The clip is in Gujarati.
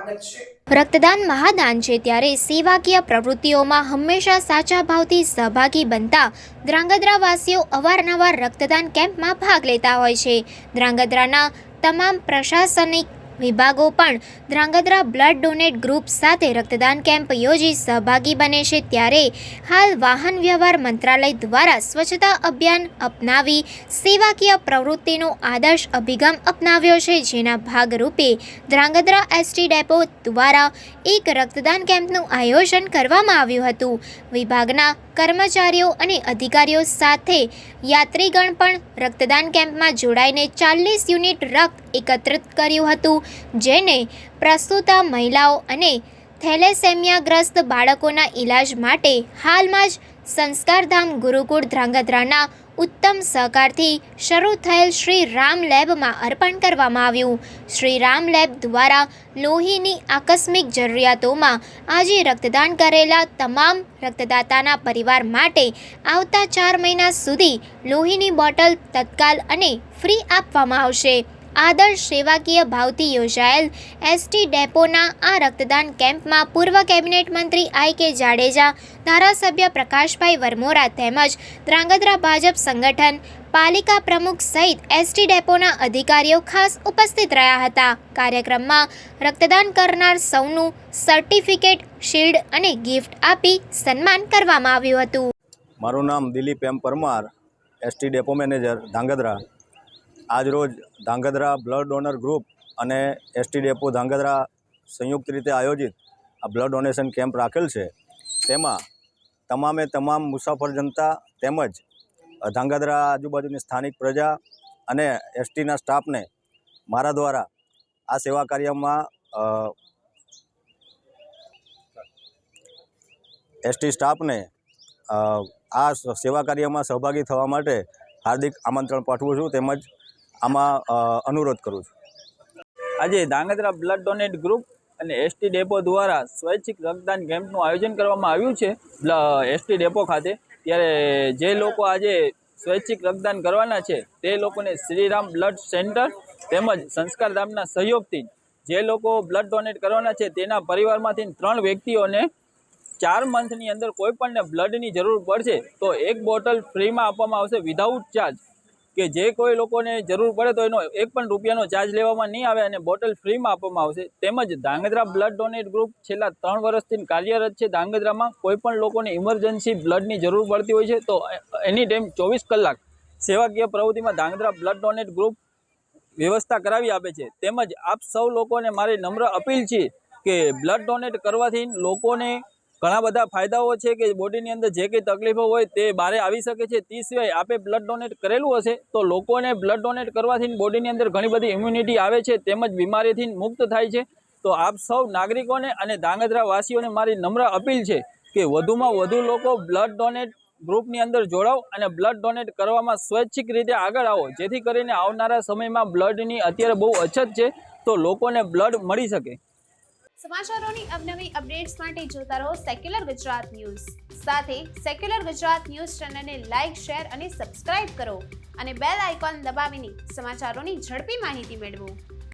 સ્વાગત છે। રક્તદાન મહાદાન છે ત્યારે સેવાકીય પ્રવૃત્તિઓમાં હંમેશા સાચા ભાવથી સહભાગી બનતા ધ્રાંગધ્રાવાસીઓ અવારનવાર રક્તદાન કેમ્પમાં ભાગ લેતા હોય છે। ધ્રાંગધ્રાના તમામ પ્રશાસનિક વિભાગો પણ ધ્રાંગધ્રા બ્લડ ડોનેટ ગ્રુપ સાથે રક્તદાન કેમ્પ યોજી સહભાગી બને છે। ત્યારે હાલ વાહન વ્યવહાર મંત્રાલય દ્વારા સ્વચ્છતા અભિયાન અપનાવી સેવાકીય પ્રવૃત્તિનો આદર્શ અભિગમ અપનાવ્યો છે, જેના ભાગરૂપે ધ્રાંગધ્રા એસટી ડેપો દ્વારા એક રક્તદાન કેમ્પનું આયોજન કરવામાં આવ્યું હતું। વિભાગના કર્મચારીઓ અને અધિકારીઓ સાથે યાત્રીગણ પણ રક્તદાન કેમ્પમાં જોડાઈને 40 યુનિટ રક્ત એકત્રિત કર્યું હતું, જેને પ્રસ્તુતા મહિલાઓ અને થેલેસેમિયાગ્રસ્ત બાળકોના ઈલાજ માટે હાલમાં જ સંસ્કારધામ ગુરુકુળ ધ્રાંગધ્રાના ઉત્તમ સહકારથી શરૂ થયેલ શ્રી રામ લેબમાં અર્પણ કરવામાં આવ્યું। શ્રી રામ લેબ દ્વારા લોહીની આકસ્મિક જરૂરિયાતોમાં આજે રક્તદાન કરેલા તમામ રક્તદાતાના પરિવાર માટે આવતા 4 મહિના સુધી લોહીની બોટલ તત્કાલ અને ફ્રી આપવામાં આવશે। આદર્શ સેવાકીય ભાવથી યોજાયેલ એસટી ડેપોના આ રક્તદાન કેમ્પમાં પૂર્વ કેબિનેટ મંત્રી આઈ.કે. જાડેજા, ધારાસભ્ય પ્રકાશભાઈ વરમોરા તેમજ ધ્રાંગધ્રા ભાજપ સંગઠન પાલિકા પ્રમુખ સહિત એસટી ડેપોના અધિકારીઓ ખાસ ઉપસ્થિત રહ્યા હતા। કાર્યક્રમમાં રક્તદાન કરનાર સૌનું સર્ટિફિકેટ, શિલ્ડ અને ગિફ્ટ આપી સન્માન કરવામાં આવ્યું હતું। મારું નામ Dilip M Parmar, ST depot manager Dhrangadhra. આજરોજ ધ્રાંગધ્રા બ્લડ ડોનર ગ્રુપ અને એસટી ડેપો ધ્રાંગધ્રા સંયુક્ત રીતે આયોજિત આ બ્લડ ડોનેશન કેમ્પ રાખેલ છે। તેમાં તમામ મુસાફર જનતા તેમજ ધ્રાંગધ્રા આજુબાજુની સ્થાનિક પ્રજા અને એસટીના સ્ટાફને મારા દ્વારા આ સેવા કાર્યમાં એસટી સ્ટાફને આ સેવા કાર્યમાં સહભાગી થવા માટે હાર્દિક આમંત્રણ પાઠવું છું તેમજ આમાં અનુરોધ કરું છું। આજે ધ્રાંગધ્રા બ્લડ ડોનેટ ગ્રુપ અને એસટી ડેપો દ્વારા સ્વૈચ્છિક રક્તદાન કેમ્પનું આયોજન કરવામાં આવ્યું છે એસટી ડેપો ખાતે। ત્યારે જે લોકો આજે સ્વૈચ્છિક રક્તદાન કરવાના છે તે લોકોને શ્રીરામ બ્લડ સેન્ટર તેમજ સંસ્કારધામના સહયોગથી જે લોકો બ્લડ ડોનેટ કરવાના છે તેના પરિવારમાંથી 3 વ્યક્તિઓને 4 મંથની અંદર કોઈપણને બ્લડની જરૂર પડશે તો 1 બોટલ ફ્રીમાં આપવામાં આવશે વિધાઉટ ચાર્જ, કે જે કોઈ લોકોને જરૂર પડે તો એનો 1 પણ રૂપિયાનો ચાર્જ લેવામાં નહીં આવે અને બોટલ ફ્રીમાં આપવામાં આવશે। તેમજ ધ્રાંગધ્રા બ્લડ ડોનેટ ગ્રુપ છેલ્લા 3 વર્ષથી કાર્યરત છે ધ્રાંગધ્રામાં। કોઈ પણ લોકોને ઇમરજન્સી બ્લડની જરૂર પડતી હોય છે તો એની ટાઈમ 24 કલાક સેવાકીય પ્રવૃત્તિમાં ધ્રાંગધ્રા બ્લડ ડોનેટ ગ્રુપ વ્યવસ્થા કરાવી આપે છે। તેમજ આપ સૌ લોકોને મારી નમ્ર અપીલ છે કે બ્લડ ડોનેટ કરવાથી લોકોને ઘણા બધા ફાયદાઓ છે કે બોડીની અંદર જે કંઈ તકલીફો હોય તે બહાર આવી શકે છે। તે સિવાય આપે બ્લડ ડોનેટ કરેલું હશે તો લોકોને બ્લડ ડોનેટ કરવાથી બોડીની અંદર ઘણી બધી ઇમ્યુનિટી આવે છે તેમજ બીમારીથી મુક્ત થાય છે। તો આપ સૌ નાગરિકોને અને ધ્રાંગધ્રા વાસીઓને મારી નમ્ર અપીલ છે કે વધુમાં વધુ લોકો બ્લડ ડોનેટ ગ્રુપની અંદર જોડાઓ અને બ્લડ ડોનેટ કરવામાં સ્વૈચ્છિક રીતે આગળ આવો, જેથી કરીને આવનારા સમયમાં બ્લડની અત્યારે બહુ અછત છે તો લોકોને બ્લડ મળી શકે। સમાચારોની અવનવી અપડેટ્સ માટે જોતા રહો સેક્યુલર ગુજરાત ન્યૂઝ। સાથે સેક્યુલર ગુજરાત ન્યૂઝ ચેનલને લાઇક, શેર અને સબસ્ક્રાઇબ કરો અને બેલ આઇકોન દબાવીને સમાચારોની ઝડપી માહિતી મેળવો।